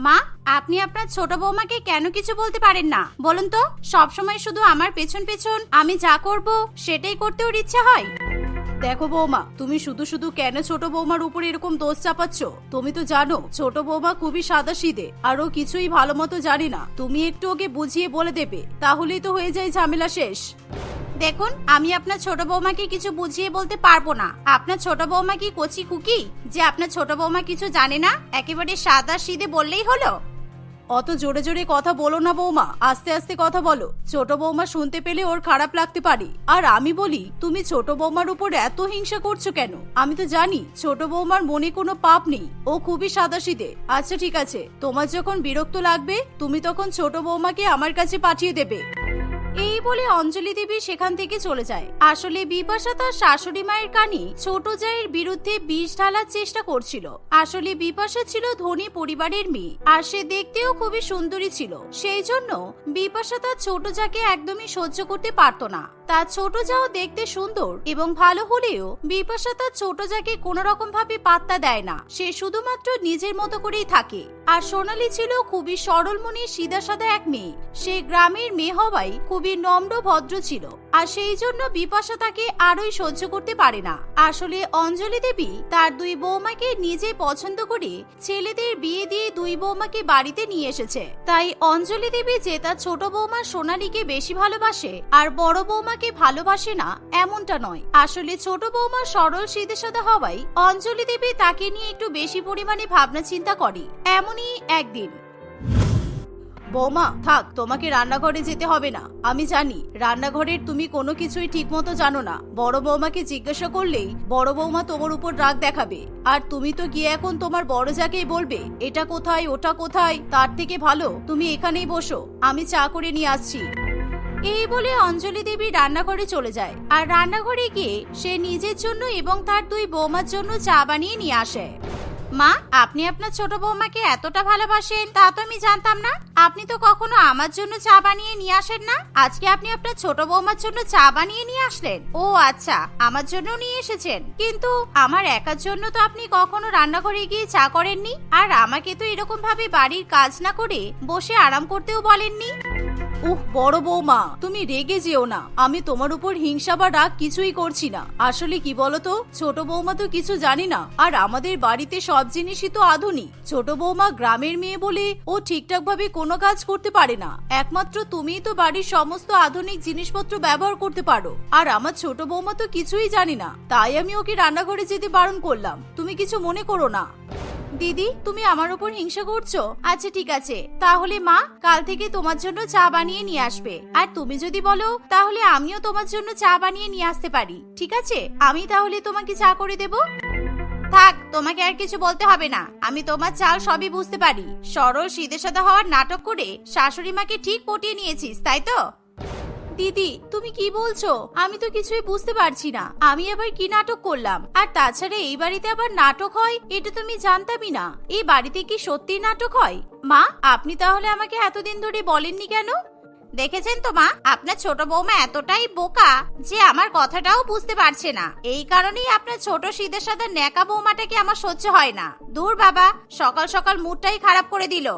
মা, আপনি আপনার ছোট বৌমাকে কেন কিছু বলতে পারেন না বলুন তো? সবসময় শুধু আমার পেছন পেছন আমি যা করব সেটাই করতে ওর ইচ্ছা হয়। দেখো বৌমা, তুমি শুধু শুধু কেন ছোট বৌমার উপর এরকম দোষ চাপাচ্ছ? তুমি তো জানো ছোট বৌমা খুবই সাদাসিধে আর ও কিছুই ভালো মতো জানি না। তুমি একটু ওকে বুঝিয়ে বলে দেবে, তাহলেই তো হয়ে যায় ঝামেলা শেষ। দেখুন, আমি আপনার ছোট বৌমাকে কিছু বুঝিয়ে বলতে পারবো না। আপনার ছোট বৌমা কি কচি খুকি যে আপনার ছোট বৌমা কিছু জানে না? একেবারে সাদাসিধে বললেই হলো। অত জোরে জোরে কথা বলো না বৌমা, আস্তে আস্তে কথা বলো। ছোট বৌমা শুনতে পেলে ওর খারাপ লাগতে পারে। আর আমি বলি, তুমি ছোট বৌমার উপর এত হিংসা করছো কেন? আমি তো জানি ছোট বৌমার মনে কোনো পাপ নেই, ও খুবই সাদাসিধে। আচ্ছা ঠিক আছে, তোমার যখন বিরক্ত লাগবে তুমি তখন ছোট বৌমাকে আমার কাছে পাঠিয়ে দেবে। এই বলে অঞ্জলি দেবী সেখান থেকে চলে যায়। আসলে বিপাশা তার শাশুড়ি মায়ের কানে ছোট জায়ের বিরুদ্ধে বিষ ঢালার চেষ্টা করছিল। আসলে বিপাশা ছিল ধনী পরিবারের মেয়ে, আর সে দেখতেও খুবই সুন্দরী ছিল। সেই জন্য বিপাশা তার ছোট জাকে একদমই সহ্য করতে পারত না। তার ছোট জাও দেখতে সুন্দর এবং ভালো হলেও বিপাশা তার ছোট জাকে কোনো রকম ভাবে পাত্তা দেয় না। সে শুধুমাত্র নিজের মতো করেই থাকে। আর সোনালী ছিল খুবই সরল মনে সিধা সাদা এক মেয়ে। সে গ্রামের মেয়ে হওয়ায় খুবই নম্র ভদ্র ছিল, আর সেই জন্য বিপাশা তাকে আরোই সহ্য করতে পারে না। আসলে অঞ্জলি দেবী তার দুই বৌমাকে নিজে পছন্দ করে ছেলেদের বিয়ে দিয়ে দুই বৌমাকে বাড়িতে নিয়ে এসেছে। তাই অঞ্জলি দেবী যে তার ছোট বৌমা সোনালীকে বেশি ভালোবাসে আর বড় বৌমাকে ভালোবাসে না এমনটা নয়। আসলে ছোট বৌমা সরল সিধে সাদা হওয়ায় অঞ্জলি দেবী তাকে নিয়ে একটু বেশি পরিমাণে ভাবনা চিন্তা করে। এমনই একদিন, বৌমা থাক, তোমাকে রান্নাঘরে যেতে হবে না। আমি জানি রান্নাঘরের তুমি কোনো কিছুই ঠিক মতো জানো না। বড় বৌমাকে জিজ্ঞাসা করলেই বড় বৌমা তোমার উপর রাগ দেখাবে। আর তুমি তো গিয়ে এখন তোমার বড় জাকেই বলবে এটা কোথায় ওটা কোথায়। তার থেকে ভালো তুমি এখানেই বসো, আমি চা করে নিয়ে আসছি। এই বলে অঞ্জলি দেবী রান্নাঘরে চলে যায়। আর রান্নাঘরে গিয়ে সে নিজের জন্য এবং তার দুই বৌমার জন্য চা বানিয়ে নিয়ে আসে। মা, আপনি আপনার ছোট বৌমাকে এতটা ভালোবাসেন তা তো আমি জানতাম না। আপনি তো কখনো আমার জন্য চা বানিয়ে নিয়ে আসেন না। আজকে আপনি আপনার ছোট বৌমার জন্য চা বানিয়ে নিয়ে আসলেন। ও আচ্ছা, আমার জন্য নিয়ে এসেছেন। কিন্তু আমার একার জন্য তো আপনি কখনো রান্নাঘরে গিয়ে চা করেননি। আর আমাকে তো এরকম ভাবে বাড়ির কাজ না করে বসে আরাম করতেও বলেননি। উহ বড় বৌমা, তুমি রেগে যেও না। আমি তোমার উপর হিংসা বা রাগ কিছুই করছি না। আসলে কি বলতো, ছোট বৌমা তো কিছু জানি না। আর আমাদের বাড়িতে সব জিনিসই তো আধুনিক। ছোট বৌমা গ্রামের মেয়ে বলে ও ঠিকঠাক ভাবে কোনো কাজ করতে পারে না। একমাত্র তুমিই তো বাড়ির সমস্ত আধুনিক জিনিসপত্র ব্যবহার করতে পারো। আর আমার ছোট বৌমা তো কিছুই জানি না, তাই আমি ওকে রান্নাঘরে যেতে বারণ করলাম। তুমি কিছু মনে করো না। দিদি, তুমি আমার উপর হিংসা করছো? আচ্ছা ঠিক আছে, তাহলে মা কাল থেকে তোমার জন্য চা বানিয়ে নিয়ে আসবে। আর তুমি যদি বলো তাহলে আমিও তোমার জন্য চা বানিয়ে নিয়ে আসতে পারি। ঠিক আছে, আমি তাহলে তোমাকে চা করে দেব। থাক, তোমাকে আর কিছু বলতে হবে না। আমি তোমার চাল সবই বুঝতে পারি। সরল সিধে সাদা হওয়ার নাটক করে শাশুড়ি মাকে ঠিক পটিয়ে নিয়েছিস, তাই তো? দিদি, তুমি কি বলছো? আমি তো কিছুই বুঝতে পারছি না। আমি আবার কি নাটক করলাম? আর তাছাড়া এই বাড়িতে আবার নাটক হয় এটা তুমি জানতামই না। এই বাড়িতে কি সত্যি নাটক হয়? মা, আপনি তাহলে আমাকে এতদিন ধরে বলেননি কেন? দেখেছেন তো মা, আপনার ছোট বৌমা এতটাই বোকা যে আমার কথাটাও বুঝতে পারছে না। এই কারণেই আপনার ছোট সিধে সাদা ন্যাকা বৌমাটাকে আমার সহ্য হয় না। দূর বাবা, সকাল সকাল মুডটাই খারাপ করে দিল।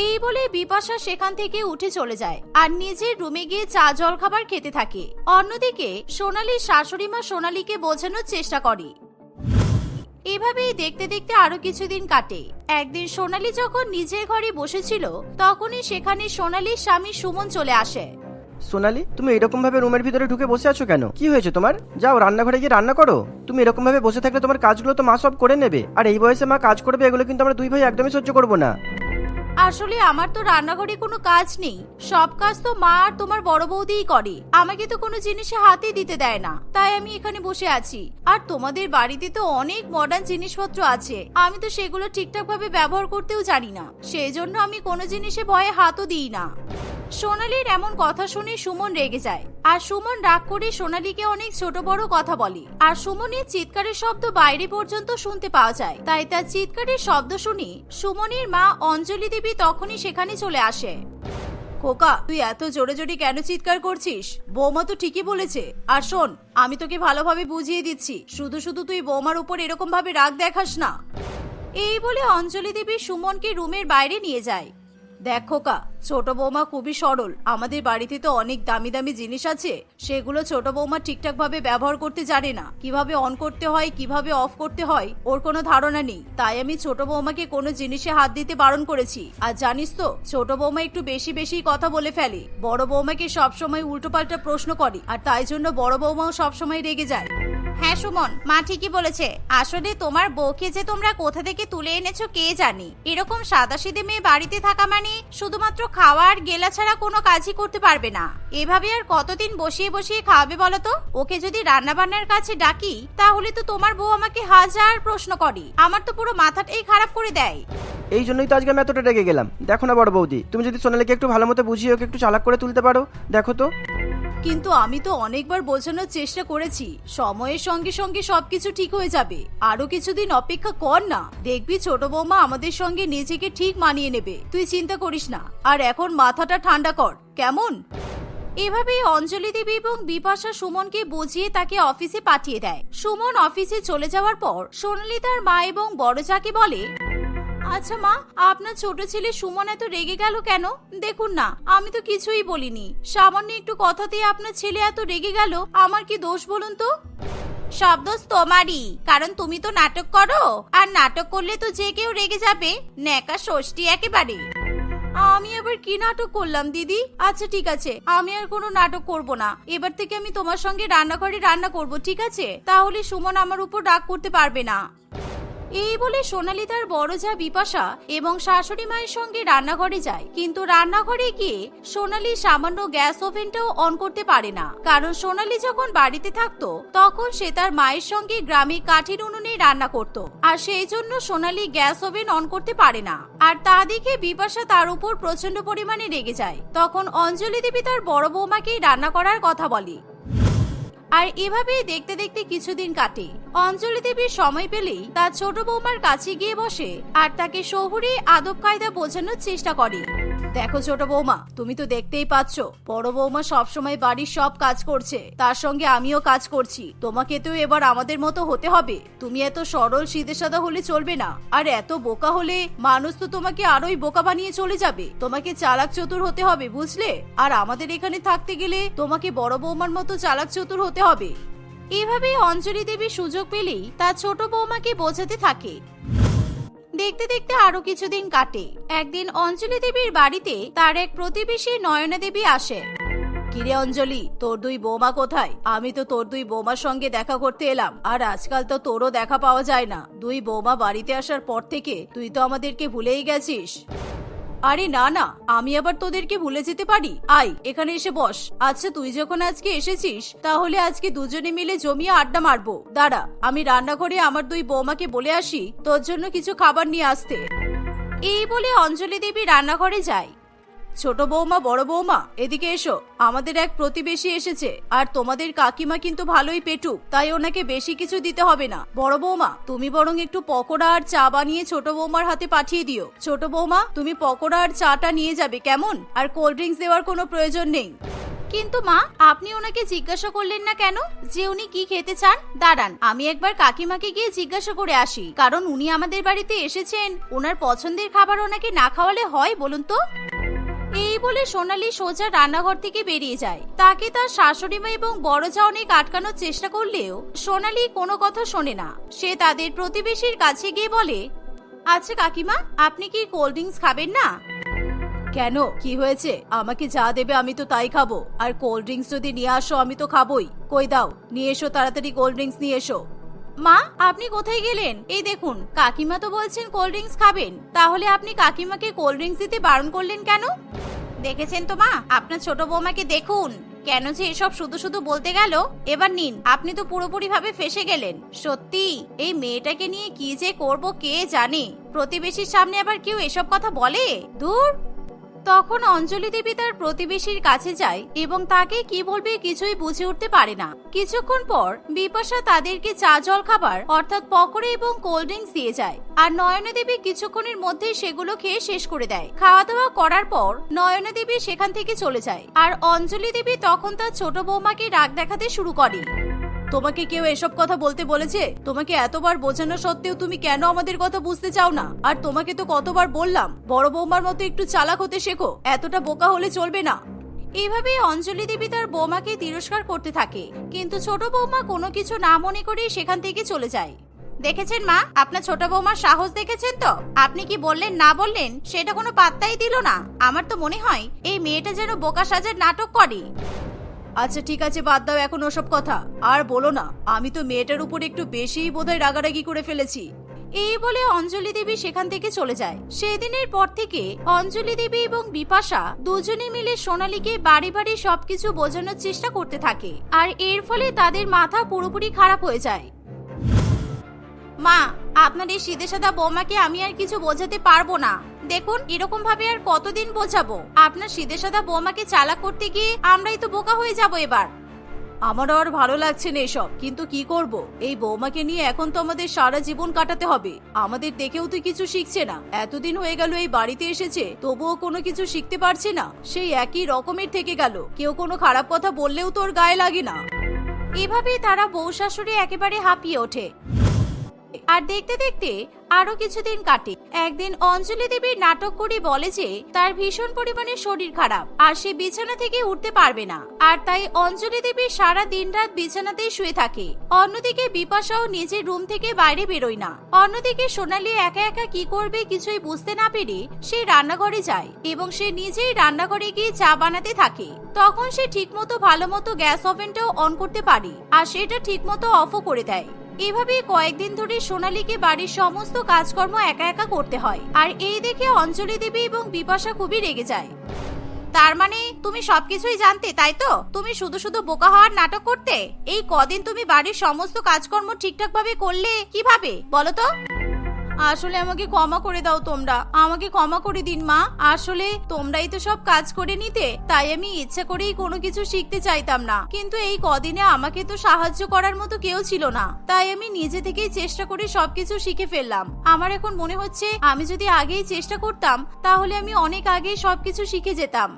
এই বলে বিপাশা সেখান থেকে উঠে চলে যায় আর নিজের রুমে গিয়ে চা জল খাবার খেতে থাকে। অন্যদিকে সোনালীর শাশুড়ি মা সোনালীকে বোঝানোর চেষ্টা করে। এভাবেই দেখতে দেখতে আরো কিছুদিন কাটে। একদিন সোনালী যখন নিজের ঘরে বসেছিল তখনই সেখানে সোনালীর স্বামী সুমন চলে আসে। সোনালি, তুমি এরকম ভাবে রুমের ভিতরে ঢুকে বসে আছো কেন? কি হয়েছে তোমার? যাও রান্নাঘরে গিয়ে রান্না করো। তুমি এরকম ভাবে বসে থাকলে তোমার কাজগুলো তো মা সব করে নেবে। আর এই বয়সে মা কাজ করবে, এগুলো কিন্তু আমরা দুই ভাই একদমই সহ্য করবো না। আসলে আমার তো রান্নাঘরে কোনো কাজ নেই। সব কাজ তো মা আর তোমার বড় বৌদিই করে। আমাকে তো কোনো জিনিসে হাতে দিতে দেয় না, তাই আমি এখানে বসে আছি। আর তোমাদের বাড়িতে তো অনেক মডার্ন জিনিসপত্র আছে, আমি তো সেগুলো ঠিকঠাক ভাবে ব্যবহার করতেও জানি না। সেই জন্য আমি কোনো জিনিসে ভয়ে হাতও দিই না। সোনালীর এমন কথা শুনে সুমন রেগে যায়। আর সুমন রাগ করে সোনালীকে অনেক ছোট বড় কথা বলে। আর সুমনের চিৎকারের শব্দ বাইরে পর্যন্ত শুনতে পাওয়া যায়। তাই তার চিৎকারের শব্দ শুনে সুমনের মা অঞ্জলি দেবী তখনই সেখানে চলে আসে। খোকা, তুই এত জোরে জোরে কেন চিৎকার করছিস? বৌমা তো ঠিকই বলেছে। আর শোন, আমি তোকে ভালোভাবে বুঝিয়ে দিচ্ছি, শুধু শুধু তুই বৌমার উপর এরকম ভাবে রাগ দেখাস না। এই বলে অঞ্জলি দেবী সুমনকে রুমের বাইরে নিয়ে যায়। দেখো কা, ছোট বৌমা খুবই সরল। আমাদের বাড়িতে তো অনেক দামি দামি জিনিস আছে, সেগুলো ছোট বৌমা ঠিকঠাক ভাবে ব্যবহার করতে জানে না। কিভাবে অন করতে হয়, কিভাবে অফ করতে হয় ওর কোনো ধারণা নেই। তাই আমি ছোট বৌমাকে কোনো জিনিসে হাত দিতে বারণ করেছি। আর জানিস তো, ছোট বৌমা একটু বেশি বেশি কথা বলে ফেলে। বড় বৌমাকে সবসময় উল্টোপাল্টা প্রশ্ন করে, আর তাই জন্য বড় বৌমাও সবসময় রেগে যায়। হ্যাঁ সুমন, মা ঠিকই বলেছে। আসলে তোমার বউকে যে তোমরা কোথা থেকে তুলে এনেছো কে জানি। এরকম সাদাসিধে মেয়ে বাড়িতে থাকা মানে শুধুমাত্র খাওয়া আর গেলা ছাড়া কোনো কাজই করতে পারবে না। এভাবে আর কতদিন বসিয়ে বসিয়ে খাওয়াবে বলো তো? ওকে যদি রান্না বান্নার কাছে ডাকি তাহলে তো তোমার বউ আমাকে হাজার প্রশ্ন করে। আমার তো পুরো মাথাটাই খারাপ করে দেয়। এই জন্যই তো আজকে আমি এতটা রেগে গেলাম। দেখো না বড় বৌদি, তুমি যদি সোনালীকে একটু ভালো মতো বুঝিয়ে ওকে একটু চালাক করে তুলতে পারো, দেখো তো। কিন্তু আমি তো অনেকবার বোঝানোর চেষ্টা করেছি, সময়ের সঙ্গে সঙ্গে সবকিছু ঠিক হয়ে যাবে। আরো কিছুদিন অপেক্ষা কর না, দেখবি ছোট বৌমা আমাদের সঙ্গে নিজেকে ঠিক মানিয়ে নেবে। তুই চিন্তা করিস না, আর এখন মাথাটা ঠান্ডা কর, কেমন? এভাবেই অঞ্জলি দেবী এবং বিপাশা সুমনকে বুঝিয়ে তাকে অফিসে পাঠিয়ে দেয়। সুমন অফিসে চলে যাওয়ার পর সোনালী তার মা এবং বড় যাকে বলে, আচ্ছা মা, আপনার ছোট ছেলে সুমন এত রেগে গেল কেন? দেখুন না, আমি তো কিছুই বলিনি। সামান্য একটু কথাতে আপনার ছেলে এত রেগে গেল, আমার কি দোষ বলুন তো? সব দোষ তোমারই, কারণ তুমি তো নাটক করো, আর নাটক করলে তো যে কেউ রেগে যাবে। নেকা ষষ্ঠী একেবারে। আমি আবার কি নাটক করলাম দিদি? আচ্ছা ঠিক আছে, আমি আর কোনো নাটক করব না। এবার থেকে আমি তোমার সঙ্গে রান্নাঘরে রান্না করব, ঠিক আছে? তাহলে সুমন আমার উপর রাগ করতে পারবে না। এই বলে সোনালী তার বড় যা বিপাশা এবং শাশুড়ি মায়ের সঙ্গে রান্নাঘরে যায়। কিন্তু রান্নাঘরে গিয়ে সোনালী সামান্য গ্যাস ওভেনটাও অন করতে পারে না, কারণ সোনালী যখন বাড়িতে থাকতো তখন সে তার মায়ের সঙ্গে গ্রামে কাঠের উনুনে রান্না করত, আর সেই জন্য সোনালী গ্যাস ওভেন অন করতে পারে না। আর তা দেখে বিপাশা তার উপর প্রচন্ড পরিমাণে রেগে যায়। তখন অঞ্জলি দেবী তার বড় বৌমাকেই রান্না করার কথা বলে। আর এভাবেই দেখতে দেখতে কিছুদিন কাটে। অঞ্জলি দেবীর সময় পেলেই তার ছোট বৌমার কাছে গিয়ে বসে আর তাকে শহুরে আদব কায়দা বোঝানোর চেষ্টা করে। দেখো ছোট বৌমা, তুমি তো দেখতেই পাচ্ছ বড় বৌমা সবসময় বাড়ির সব কাজ করছে, তার সঙ্গে আমিও কাজ করছি। তোমাকে তো এবার আমাদের মতো হতে হবে। তুমি এত সরল সিধে সাদা হলে চলবে না, আর এত বোকা হলে মানুষ তো তোমাকে আরোই বোকা বানিয়ে চলে যাবে। তোমাকে চালাক চতুর হতে হবে, বুঝলে? আর আমাদের এখানে থাকতে গেলে তোমাকে বড় বৌমার মতো চালাক চতুর হতে হবে। এভাবেই অঞ্জলি দেবী সুযোগ পেলেই তার ছোট বৌমাকে বোঝাতে থাকে। দেখতে দেখতে আরো কিছুদিন কাটে। একদিন অঞ্জলি দেবীর বাড়িতে তার এক প্রতিবেশী নয়না দেবী আসে। কিরে অঞ্জলি, তোর দুই বৌমা কোথায়? আমি তো তোর দুই বৌমার সঙ্গে দেখা করতে এলাম, আর আজকাল তো তোরও দেখা পাওয়া যায় না। দুই বৌমা বাড়িতে আসার পর থেকে তুই তো আমাদেরকে ভুলেই গেছিস। আরে না না, আমি আবার তোদেরকে ভুলে যেতে পারি? আয় এখানে এসে বস। আচ্ছা তুই যখন আজকে এসেছিস তাহলে আজকে দুজনে মিলে জমিয়ে আড্ডা মারবো। দাঁড়া, আমি রান্নাঘরে আমার দুই বৌমাকে বলে আসি তোর জন্য কিছু খাবার নিয়ে আসতে। এই বলে অঞ্জলি দেবী রান্নাঘরে যায়। ছোট বৌমা, বড় বৌমা, এদিকে এসো। আমাদের এক প্রতিবেশী এসেছে, আর তোমাদের কাকিমা কিন্তু ভালোই পেটুক, তাই ওনাকে বেশি কিছু দিতে হবে না। বড় বৌমা, তুমি বরং একটু পকোড়া আর চা বানিয়ে ছোট বৌমার হাতে পাঠিয়ে দিও। ছোট বৌমা, তুমি পকোড়া আর চাটা নিয়ে যাবে, কেমন? আর কোল্ড ড্রিঙ্কস দেওয়ার কোনো প্রয়োজন নেই। কিন্তু মা, আপনি ওনাকে জিজ্ঞাসা করলেন না কেন যে উনি কি খেতে চান? দাঁড়ান, আমি একবার কাকিমাকে গিয়ে জিজ্ঞাসা করে আসি, কারণ উনি আমাদের বাড়িতে এসেছেন। ওনার পছন্দের খাবার ওনাকে না খাওয়ালে হয় বলুন তো? এই বলে সোনালী সোজা রান্নাঘর থেকে বেরিয়ে যায়। তাকে তার শাশুড়ি মা এবং বড় যা অনেক আটকানোর চেষ্টা করলেও সোনালী কোনো কথা শোনে না। সে তাদের প্রতিবেশীর কাছে গিয়ে বলে, আচ্ছা কাকিমা, আপনি কি কোল্ড ড্রিঙ্কস খাবেন না? কেন, কি হয়েছে? আমাকে যা দেবে আমি তো তাই খাবো। আর কোল্ড ড্রিঙ্কস যদি নিয়ে আসো আমি তো খাবোই। কই দাও, নিয়ে এসো, তাড়াতাড়ি কোল্ড ড্রিঙ্কস নিয়ে এসো। মা, আপনি কোথায় গেলেন? এই দেখুন, কাকিমা তো বলছেন কোল্ড ড্রিঙ্কস খাবেন, তাহলে আপনি কাকিমাকে কোল্ড ড্রিঙ্কস দিতে বারণ করলেন কেন? দেখেছেন তো মা, আপনার ছোট বৌমাকে দেখুন কেন যে এসব শুধু শুধু বলতে গেল। এবার নিন, আপনি তো পুরোপুরি ভাবে ফেসে গেলেন। সত্যি এই মেয়েটাকে নিয়ে কি যে করব কে জানে। প্রতিবেশীর সামনে আবার কেউ এসব কথা বলে? দূর। তখন অঞ্জলি দেবী তার প্রতিবেশীর কাছে যায় এবং তাকে কি বলবে কিছুই বুঝে উঠতে পারে না। কিছুক্ষণ পর বিপাশা তাদেরকে চা জল খাবার অর্থাৎ পকোড়া এবং কোল্ড ড্রিঙ্কস দিয়ে যায়। আর নয়না দেবী কিছুক্ষণের মধ্যে সেগুলো খেয়ে শেষ করে দেয়। খাওয়া দাওয়া করার পর নয়না দেবী সেখান থেকে চলে যায়। আর অঞ্জলি দেবী তখন তার ছোট বৌমাকে রাগ দেখাতে শুরু করে। তোমাকে কেউ এসব কথা বলতে বলেছে? তোমাকে এতবার বোঝানো সত্ত্বেও তুমি কেন আমাদের কথা বুঝতে চাও না? আর তোমাকে তো কতবার বললাম বড় বৌমার মতো একটু চালাক হতে শেখো, এতটা বোকা হলে চলবে না। এভাবেই অঞ্জলি দেবী তার বৌমাকে তিরস্কার করতে থাকে, কিন্তু ছোট বৌমা কোনো কিছু না মনে করে সেখান থেকে চলে যায়। দেখেছেন মা, আপনার ছোট বৌমার সাহস দেখেছেন তো? আপনি কি বললেন না বললেন সেটা কোনো পাত্তাই দিল না। আমার তো মনে হয় এই মেয়েটা যেন বোকা সাজার নাটক করে। আচ্ছা ঠিক আছে, বাদ দাও এখন ওসব কথা, আর বলো না। আমি তো মেয়েটার উপর একটু বেশিই বোধহয় রাগারাগি করে ফেলেছি। এই বলে অঞ্জলি দেবী সেখান থেকে চলে যায়। সেদিনের পর থেকে অঞ্জলি দেবী এবং বিপাশা দুজনে মিলে সোনালীকে বাড়ি বাড়ি সবকিছু বোঝানোর চেষ্টা করতে থাকে, আর এর ফলে তাদের মাথা পুরোপুরি খারাপ হয়ে যায়। মা, আপনার এই সিধে সাদা বৌমাকে আমি আর কিছু বোঝাতে পারবো না। দেখুন, এরকম ভাবে আর কতদিন বোঝাবো? আপনার সিধে সাদা বৌমাকে চালাক করতে গিয়ে আমরাই তো বোকা হয়ে যাব এবার। আমার আর ভালো লাগছে না এসব, কিন্তু কি করব? এই বৌমাকে নিয়ে এখন তো আমাদের সারা জীবন কাটাতে হবে। আমাদের দেখেও তো কিছু শিখছে না। এতদিন হয়ে গেল এই বাড়িতে এসেছে, তবুও কোনো কিছু শিখতে পারছে না। সেই একই রকমের থেকে গেল। কেউ কোনো খারাপ কথা বললেও তোর গায়ে লাগে না। এভাবেই তারা বউ শাশুড়ি একেবারে হাঁপিয়ে ওঠে। আর দেখতে দেখতে আরো কিছুদিন কাটে। একদিন অঞ্জলি দেবীর নাটক করে বলে যে তার ভীষণ পরিমাণে শরীর খারাপ, আর সে বিছানা থেকে উঠতে পারবে না। আর তাই অঞ্জলি দেবী সারা দিন রাত বিছানাতেই শুয়ে থাকে। অন্যদিকে বিপাশাও নিজের রুম থেকে বাইরে বেরোয় না। অন্যদিকে সোনালী একা একা কি করবে কিছুই বুঝতে না পেরে সে রান্নাঘরে যায়, এবং সে নিজেই রান্নাঘরে গিয়ে চা বানাতে থাকে। তখন সে ঠিকমতো ভালো মতো গ্যাস ওভেনটাও অন করতে পারে, আর সেটা ঠিকমতো অফও করে দেয়। এভাবে কয়েকদিন ধরে সোনালীকে বাড়ির সমস্ত কাজকর্ম একা একা করতে হয়। আর এই দেখে অঞ্জলি দেবী এবং বিপাশা খুবই রেগে যায়। তার মানে তুমি সবকিছুই জানতে, তাই তো? তুমি শুধু শুধু বোকা হওয়ার নাটক করতে। এই কদিন তুমি বাড়ির সমস্ত কাজকর্ম ঠিকঠাক ভাবে করলে কিভাবে বলো তো? আসলে আমাকে ক্ষমা করে দাও তোমরা, আমাকে ক্ষমা করে দিন মা। আসলে তোমরাই তো সব কাজ করে নিতে, তাই আমি ইচ্ছা করেই কোনো কিছু শিখতে চাইতাম না। কিন্তু এই কদিনে আমাকে তো সাহায্য করার মতো কেউ ছিল না, তাই আমি নিজে থেকেই চেষ্টা করে সবকিছু শিখে ফেললাম। আমার এখন মনে হচ্ছে আমি যদি আগেই চেষ্টা করতাম তাহলে আমি অনেক আগেই সবকিছু শিখে যেতাম।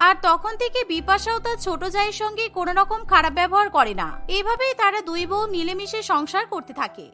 আর তখন থেকে বিপাশাও তার ছোট জায়ের সঙ্গে কোনো রকম খারাপ ব্যবহার করে না। এভাবেই তারা দুই বউ মিলেমিশে সংসার করতে থাকে।